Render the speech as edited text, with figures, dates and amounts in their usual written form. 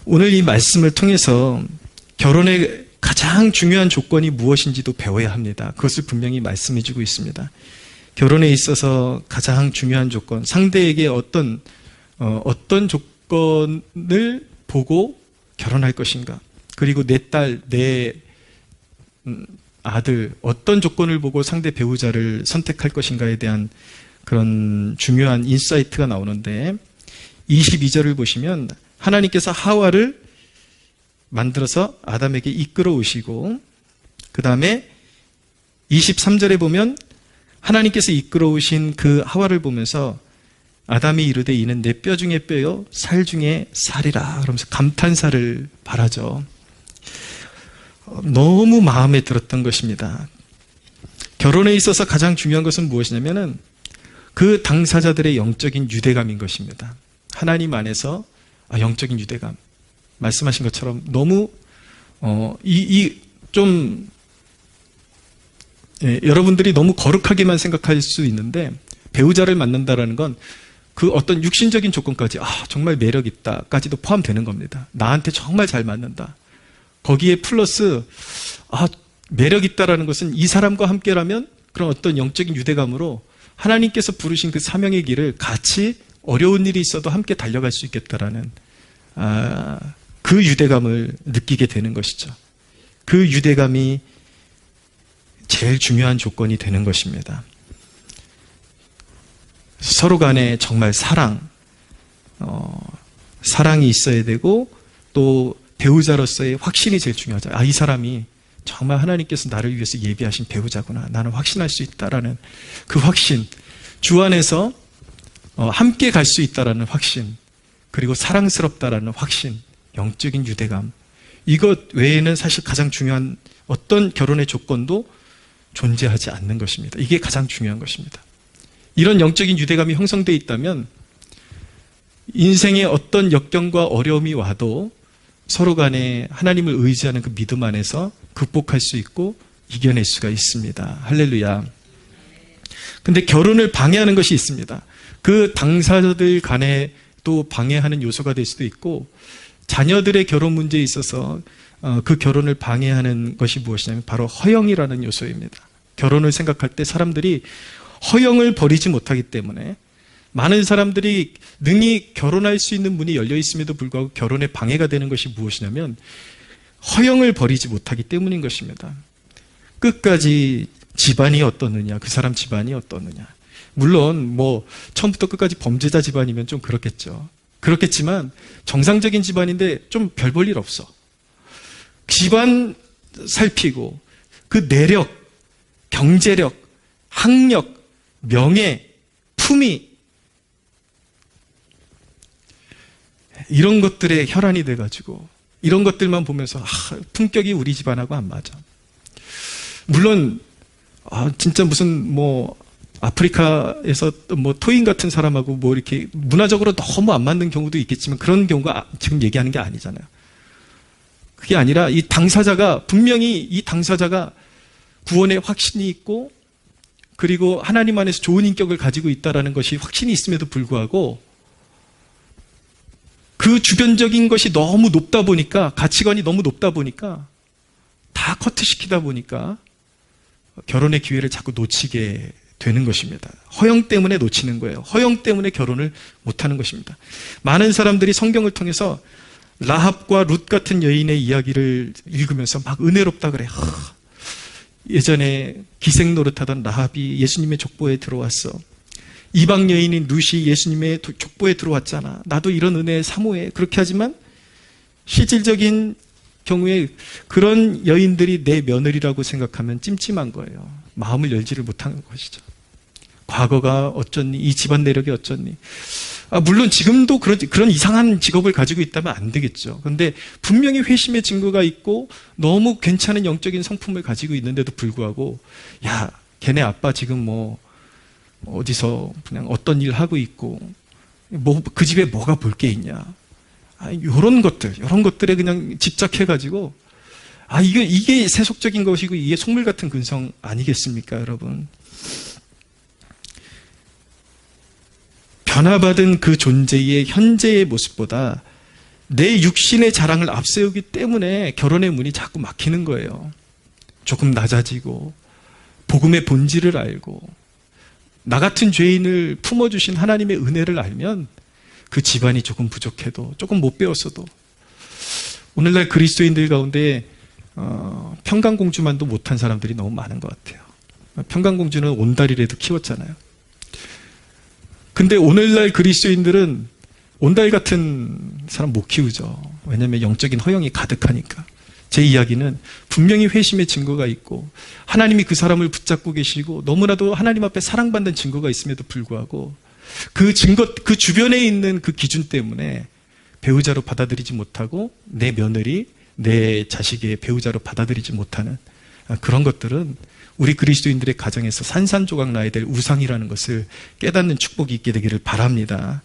오늘 이 말씀을 통해서 결혼의 가장 중요한 조건이 무엇인지도 배워야 합니다. 그것을 분명히 말씀해 주고 있습니다. 결혼에 있어서 가장 중요한 조건, 상대에게 어떤 조건을 보고 결혼할 것인가, 그리고 내 딸, 내 아들, 어떤 조건을 보고 상대 배우자를 선택할 것인가에 대한 그런 중요한 인사이트가 나오는데, 22절을 보시면 하나님께서 하와를 만들어서 아담에게 이끌어 오시고, 그 다음에 23절에 보면 하나님께서 이끌어 오신 그 하와를 보면서 아담이 이르되 이는 내 뼈 중에 뼈요 살 중에 살이라, 그러면서 감탄사를 바라죠. 너무 마음에 들었던 것입니다. 결혼에 있어서 가장 중요한 것은 무엇이냐면은 그 당사자들의 영적인 유대감인 것입니다. 하나님 안에서 영적인 유대감, 말씀하신 것처럼 너무 여러분들이 너무 거룩하게만 생각할 수 있는데, 배우자를 만난다라는 건 그 어떤 육신적인 조건까지 정말 매력 있다까지도 포함되는 겁니다. 나한테 정말 잘 맞는다. 거기에 플러스 매력 있다라는 것은 이 사람과 함께라면 그런 어떤 영적인 유대감으로 하나님께서 부르신 그 사명의 길을 같이 어려운 일이 있어도 함께 달려갈 수 있겠다라는 그 유대감을 느끼게 되는 것이죠. 그 유대감이 제일 중요한 조건이 되는 것입니다. 서로 간에 정말 사랑이 있어야 되고, 또 배우자로서의 확신이 제일 중요하죠. 이 사람이 정말 하나님께서 나를 위해서 예비하신 배우자구나, 나는 확신할 수 있다라는 그 확신, 주 안에서 함께 갈 수 있다라는 확신, 그리고 사랑스럽다라는 확신, 영적인 유대감, 이것 외에는 사실 가장 중요한 어떤 결혼의 조건도 존재하지 않는 것입니다. 이게 가장 중요한 것입니다. 이런 영적인 유대감이 형성되어 있다면 인생의 어떤 역경과 어려움이 와도 서로 간에 하나님을 의지하는 그 믿음 안에서 극복할 수 있고 이겨낼 수가 있습니다. 할렐루야. 근데 결혼을 방해하는 것이 있습니다. 그 당사자들 간에 또 방해하는 요소가 될 수도 있고, 자녀들의 결혼 문제에 있어서 그 결혼을 방해하는 것이 무엇이냐면 바로 허영이라는 요소입니다. 결혼을 생각할 때 사람들이 허영을 버리지 못하기 때문에 많은 사람들이 능히 결혼할 수 있는 문이 열려 있음에도 불구하고 결혼에 방해가 되는 것이 무엇이냐면 허영을 버리지 못하기 때문인 것입니다. 끝까지 집안이 어떻느냐, 그 사람 집안이 어떻느냐. 물론 처음부터 끝까지 범죄자 집안이면 좀 그렇겠지만 정상적인 집안인데 좀 별 볼 일 없어. 집안 살피고 그 내력, 경제력, 학력, 명예, 품위, 이런 것들에 혈안이 돼가지고 이런 것들만 보면서 품격이 우리 집안하고 안 맞아. 물론 진짜 무슨 아프리카에서 토인 같은 사람하고 이렇게 문화적으로 너무 안 맞는 경우도 있겠지만 그런 경우가 지금 얘기하는 게 아니잖아요. 그게 아니라 분명히 이 당사자가 구원의 확신이 있고, 그리고 하나님 안에서 좋은 인격을 가지고 있다는 것이 확신이 있음에도 불구하고 그 주변적인 것이 너무 높다 보니까, 가치관이 너무 높다 보니까 다 커트시키다 보니까 결혼의 기회를 자꾸 놓치게 되는 것입니다. 허영 때문에 놓치는 거예요. 허영 때문에 결혼을 못하는 것입니다. 많은 사람들이 성경을 통해서 라합과 룻 같은 여인의 이야기를 읽으면서 막 은혜롭다 그래. 예전에 기생 노릇하던 라합이 예수님의 족보에 들어왔어. 이방 여인인 룻이 예수님의 족보에 들어왔잖아. 나도 이런 은혜에 사모해. 그렇게 하지만 실질적인 경우에 그런 여인들이 내 며느리라고 생각하면 찜찜한 거예요. 마음을 열지를 못하는 것이죠. 과거가 어쩌니, 이 집안 내력이 어쩌니. 물론 지금도 그런 이상한 직업을 가지고 있다면 안 되겠죠. 그런데 분명히 회심의 증거가 있고 너무 괜찮은 영적인 성품을 가지고 있는데도 불구하고, 걔네 아빠 지금 어디서 그냥 어떤 일 하고 있고, 그 집에 뭐가 볼 게 있냐. 이런 것들에 그냥 집착해가지고, 이게 세속적인 것이고 이게 속물 같은 근성 아니겠습니까, 여러분? 변화받은 그 존재의 현재의 모습보다 내 육신의 자랑을 앞세우기 때문에 결혼의 문이 자꾸 막히는 거예요. 조금 낮아지고 복음의 본질을 알고 나 같은 죄인을 품어주신 하나님의 은혜를 알면 그 집안이 조금 부족해도 조금 못 배웠어도 오늘날 그리스도인들 가운데 평강공주만도 못한 사람들이 너무 많은 것 같아요. 평강공주는 온달이라도 키웠잖아요. 근데 오늘날 그리스도인들은 온달 같은 사람 못 키우죠. 왜냐하면 영적인 허영이 가득하니까. 제 이야기는 분명히 회심의 증거가 있고 하나님이 그 사람을 붙잡고 계시고 너무나도 하나님 앞에 사랑받는 증거가 있음에도 불구하고 그 증거, 그 주변에 있는 그 기준 때문에 배우자로 받아들이지 못하고 내 며느리, 내 자식의 배우자로 받아들이지 못하는 그런 것들은 우리 그리스도인들의 가정에서 산산조각 나야 될 우상이라는 것을 깨닫는 축복이 있게 되기를 바랍니다.